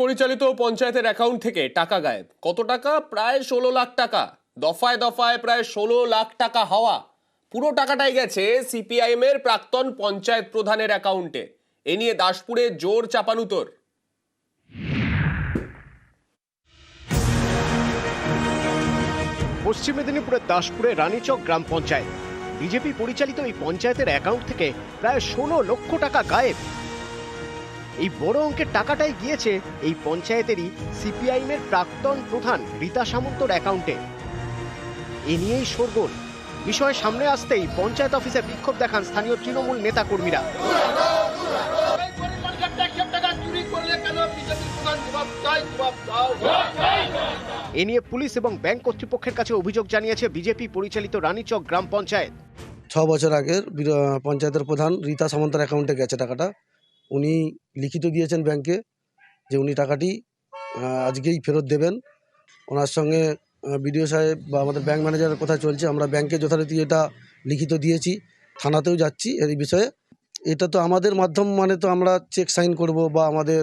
পরিচালিত পঞ্চায়েতের অ্যাকাউন্ট থেকে টাকা গায়েব। কত টাকা? প্রায় 16 লাখ টাকা। দফায় দফায় প্রায় 16 লাখ টাকা হওয়া। পুরো টাকাটাই গেছে সিপিআইএম এর প্রাক্তন পঞ্চায়েত প্রধানের অ্যাকাউন্টে। এ নিয়ে দাসপুরে জোর চাপানুতর। পশ্চিম মেদিনীপুরের দাসপুরে রানীচক গ্রাম পঞ্চায়েত বিজেপি পরিচালিত এই পঞ্চায়েতের অ্যাকাউন্ট থেকে প্রায় 16 লক্ষ টাকা গায়েব। এই বড় অঙ্কের টাকাটাই গিয়েছে এই পঞ্চায়েতেরই সিপিআইএম এর প্রাক্তন প্রধান রীতা সামন্তর অ্যাকাউন্টে। এ নিয়েই শোরগোল। বিষয় সামনে আসতেই পঞ্চায়েত অফিসে বিক্ষোভ দেখান স্থানীয় তৃণমূল নেতা কর্মীরা। এ নিয়ে পুলিশ এবং ব্যাংক কর্তৃপক্ষের কাছে অভিযোগ জানিয়েছে বিজেপি পরিচালিত রানীচক গ্রাম পঞ্চায়েত। 6 বছর আগের পঞ্চায়েতের প্রধান রীতা সামন্তের অ্যাকাউন্টে গেছে টাকাটা। উনি লিখিত দিয়েছেন ব্যাংকে যে উনি টাকাটি আজকেই ফেরত দেবেন। ওনার সঙ্গে বিডিও সাহেব বা আমাদের ব্যাংক ম্যানেজারের কথা চলছে। আমরা ব্যাংকে যথারীতি এটা লিখিত দিয়েছি, থানাতেও যাচ্ছি এই বিষয়ে। এটা তো আমাদের মাধ্যম, মানে তো আমরা চেক সাইন করব বা আমাদের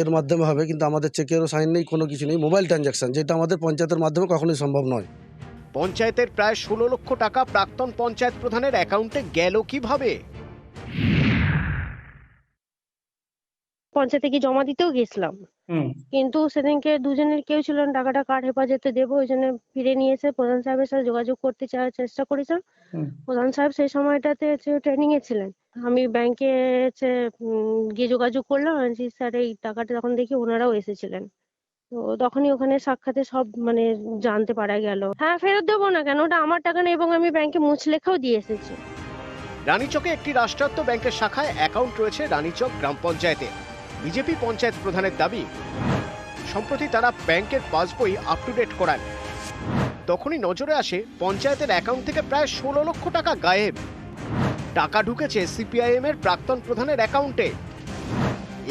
এর মাধ্যমে হবে, কিন্তু আমাদের চেকেরও সাইন নেই, কোনো কিছু নেই। মোবাইল ট্রানজ্যাকশন, যেটা আমাদের পঞ্চায়েতের মাধ্যমে কখনোই সম্ভব নয়। পঞ্চায়েতের প্রায় 16 লক্ষ টাকা প্রাক্তন পঞ্চায়েত প্রধানের অ্যাকাউন্টে গেল কিভাবে? পঞ্চায়েতে গিয়ে জমা দিতেও গেছিলাম, কিন্তু সেদিনকে দুজনের কেউ ছিল না, টাকাটা কার হেফাজতে দেবো, ওই জন্য ফিরে নিয়ে এসে প্রধান সাহেবের সাথে যোগাযোগ করতে চেষ্টা করেছিলাম। প্রধান সাহেব সেই সময়টাতে ট্রেনিং এ ছিলেন। আমি ব্যাংকে গিয়ে যোগাযোগ করলাম, স্যার এই টাকাটা, তখন দেখি ওনারাও এসেছিলেন। তো তখনই ওখানে সাক্ষাতে সব জানতে পারা গেল। হ্যাঁ, ফেরত দেবো না কেন, ওটা আমার টাকা না, এবং আমি ব্যাংকে মুচলেখাও দিয়ে এসেছি। রানীচকে একটি রাষ্ট্রায়ত্ত ব্যাংকের শাখায় অ্যাকাউন্ট রয়েছে রানীচক গ্রাম পঞ্চায়েতে। বিজেপি পঞ্চায়েত প্রধানের দাবি, সম্প্রতি তারা ব্যাংকের পাসবই আপ টু ডেট করান। তখনই নজরে আসে পঞ্চায়েতের অ্যাকাউন্ট থেকে প্রায় 16 লক্ষ টাকা গায়েব। টাকা ঢুকেছে সিপিআইএম এর প্রাক্তন প্রধানের অ্যাকাউন্টে।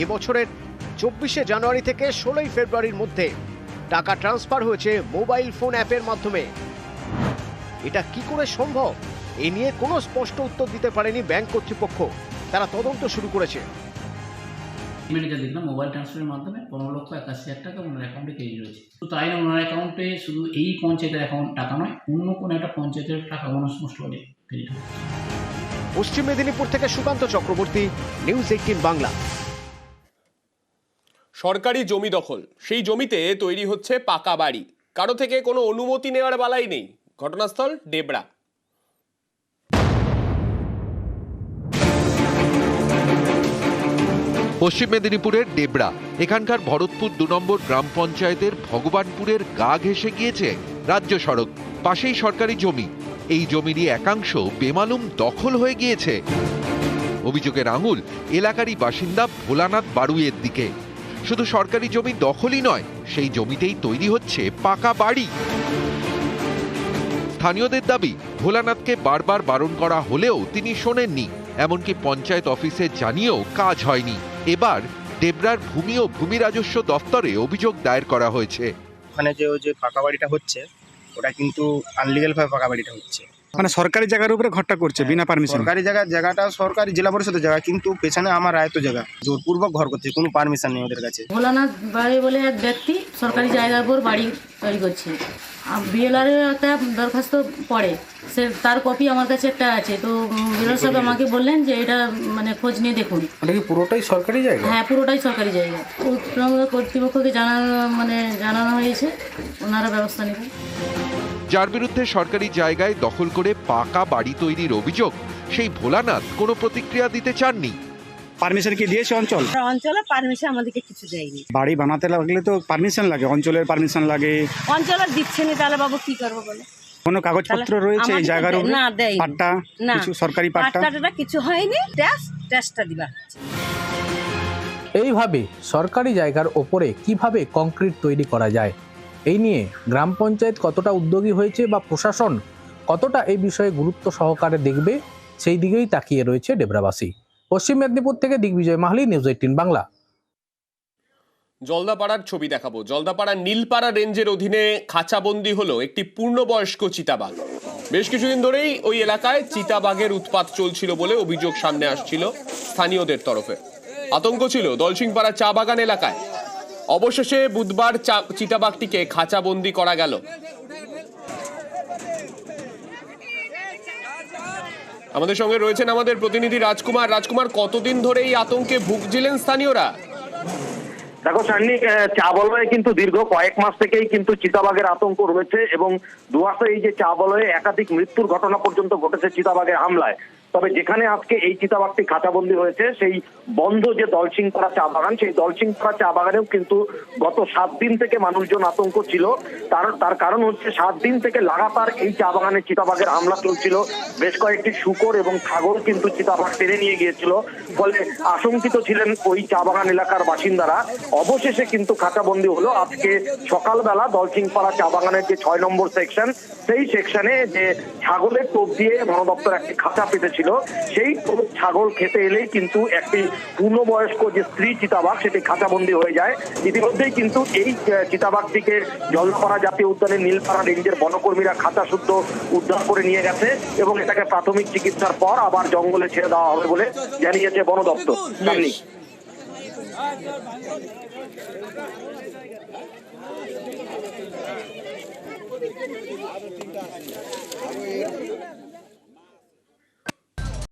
এবছরের 24শে জানুয়ারি থেকে 16ই ফেব্রুয়ারির মধ্যে টাকা ট্রান্সফার হয়েছে মোবাইল ফোন অ্যাপের মাধ্যমে। এটা কি করে সম্ভব? এ নিয়ে কোনো স্পষ্ট উত্তর দিতে পারেনি ব্যাংক কর্তৃপক্ষ। তারা তদন্ত শুরু করেছে। ম্যানেজার দেখলাম মোবাইল ট্রান্সফারের মাধ্যমে 15,81,000 টাকা ওনার অ্যাকাউন্টে ক্রেডিট হয়েছে। তো তাই না, ওনার অ্যাকাউন্টে শুধু এই পঞ্চায়েতের অ্যাকাউন্ট টাকা নয়, অন্য কোনো একটা পঞ্চায়েতের টাকা সমস্তভাবে ক্রেডিট হয়েছে। পশ্চিম মেদিনীপুর থেকে সুকান্ত চক্রবর্তী, নিউজ 18 বাংলা। সরকারি জমি দখল, সেই জমিতে তৈরি হচ্ছে পাকা বাড়ি। কারো থেকে কোনো অনুমতি নেওয়ার বালাই নেই। ঘটনাস্থল ডেবরা। পশ্চিম মেদিনীপুরের ডেবরা, এখানকার ভরতপুর 2 নম্বর গ্রাম পঞ্চায়েতের ভগবানপুরের গা ঘেঁষে গিয়েছে রাজ্য সড়ক। পাশেই সরকারি জমি। এই জমিরই একাংশ বেমালুম দখল হয়ে গিয়েছে। অভিযোগের আঙুল এলাকারই বাসিন্দা ভোলানাথ বাড়ুইয়ের দিকে। শুধু সরকারি জমি দখলই নয়, সেই জমিতেই তৈরি হচ্ছে পাকা বাড়ি। স্থানীয়দের দাবি, ভোলানাথকে বারবার বারণ করা হলেও তিনি শোনেননি। এমনকি পঞ্চায়েত অফিসে জানিয়েও কাজ হয়নি। এবার ডেবরার ভূমি ও ভূমি রাজস্ব দফতরে অভিযোগ দায়ের করা হয়েছে। ওখানে যে পাকা বাড়িটা হচ্ছে, ওটা কিন্তু আনলিগাল ভাবে পাকা বাড়িটা হচ্ছে। মানে সরকারি জায়গার উপরে ঘরটা করছে বিনা পারমিশন। সরকারি জায়গাটা সরকারি জেলা পরিষদের জায়গা, কিন্তু পেছনে আমার রায়ত জায়গা, জোরপূর্বক ঘর করছে, কোনো পারমিশন নেই ওদের কাছে। ভোলানাথ বাড়ি বলে এক ব্যক্তি সরকারি জায়গার উপর বাড়ি তৈরি করছে। বিএলআর একটা দরখাস্ত পড়ে, সে তার কপি আমার কাছে একটা আছে। তো বিএলআর সাহেব আমাকে বললেন যে এটা খোঁজ নিয়ে দেখুন। এটা কি পুরোটাই সরকারি জায়গা? হ্যাঁ, পুরোটাই সরকারি জায়গা। কর্তৃপক্ষকে জানানো হয়েছে, ওনারা ব্যবস্থা নেবেন। যার বিরুদ্ধে সরকারি জায়গায় দখল করে পাকা বাড়ি তৈরির অভিযোগ, সেই ভোলানাথ কোনো প্রতিক্রিয়া দিতে চাননি। পারমিশন কি দিয়েছে অঞ্চল? অঞ্চলে পারমিশন আমাদেরকে কিছু দেয়নি। বাড়ি বানাতে লাগলে তো পারমিশন লাগে, অঞ্চলের পারমিশন লাগে। অঞ্চলে দিচ্ছে না, তাহলে বাবু কি করবো বলে? কোনো কাগজপত্র রয়েছে এই জায়গার উপরে? না, দেয় পাট্টা, কিছু সরকারি পাট্টা কিছু হয়নি। টেস্টটা দিবা। এইভাবে সরকারি জায়গার ওপরে কিভাবে কংক্রিট তৈরি করা যায়, এই নিয়ে গ্রাম পঞ্চায়েত কতটা উদ্যোগী হয়েছে বা প্রশাসন কতটা এই বিষয়ে গুরুত্ব সহকারে দেখবে, সেই দিকেই তাকিয়ে রয়েছে ডেবরাবাসী। পশ্চিম মেদিনীপুর থেকে দিগ্বিজয় মাহালি, নিউজ 18 বাংলা। জলদাপাড়ার ছবি দেখাবো। জলদাপাড়ার নীলপাড়া রেঞ্জের অধীনে খাঁচাবন্দি হলো একটি পূর্ণবয়স্ক চিতাবাঘ। বেশ কিছুদিন ধরেই ওই এলাকায় চিতাবাঘের উৎপাত চলছিল বলে অভিযোগ সামনে আসছিল স্থানীয়দের তরফে। আতঙ্ক ছিল দলসিংপাড়া চা বাগান এলাকায়। অবশেষে বুধবার চিতাবাঘটিকে খাঁচাবন্দি করা গেল। আমাদের সঙ্গে রয়েছেন আমাদের প্রতিনিধি রাজকুমার। রাজকুমার, কতদিন ধরে এই আতঙ্কে ভুগছিলেন স্থানীয়রা? দেখো সান্নি, চা বলয়ে কিন্তু দীর্ঘ কয়েক মাস থেকেই কিন্তু চিতাবাঘের আতঙ্ক রয়েছে এবং দুয়াশে এই যে চা বলয়ে একাধিক মৃত্যুর ঘটনা পর্যন্ত ঘটেছে চিতাবাঘের হামলায়। তবে যেখানে আজকে এই চিতাবাঘটি খাঁচাবন্দি হয়েছে সেই বন্ধ যে দলসিংপাড়া চা বাগান, সেই দলসিংপাড়া চা বাগানেও কিন্তু গত 7 দিন থেকে মানুষজন আতঙ্ক ছিল। তার কারণ হচ্ছে 7 দিন থেকে লাগাতার এই চা বাগানে চিতাবাঘের হামলা চলছিল। বেশ কয়েকটি শূকর এবং ছাগল কিন্তু চিতাবাঘ টেনে নিয়ে গিয়েছিল, ফলে আশঙ্কিত ছিলেন ওই চা বাগান এলাকার বাসিন্দারা। অবশেষে কিন্তু খাঁচাবন্দি হলো আজকে সকালবেলা দলসিংপাড়া চা বাগানের যে 6 নম্বর সেকশন, সেই সেকশনে যে ছাগলের টোপ দিয়ে বন দপ্তর একটি খাঁচা পেতেছিল, সেই ছাগল খেতে এলেই কিন্তু একটি পূর্ণবয়স্ক যে স্ত্রী চিতাবাঘ সেটি খাঁচাবন্দি হয়ে যায়। ইতিমধ্যেই কিন্তু এই চিতাবাঘটিকে জলপাড়া জাতীয় উদ্যানের নীলপাড়া রেঞ্জের বনকর্মীরা খাঁচা শুদ্ধ উদ্ধার করে নিয়ে গেছে এবং এটাকে প্রাথমিক চিকিৎসার পর আবার জঙ্গলে ছেড়ে দেওয়া হবে বলে জানিয়েছে বন দপ্তর।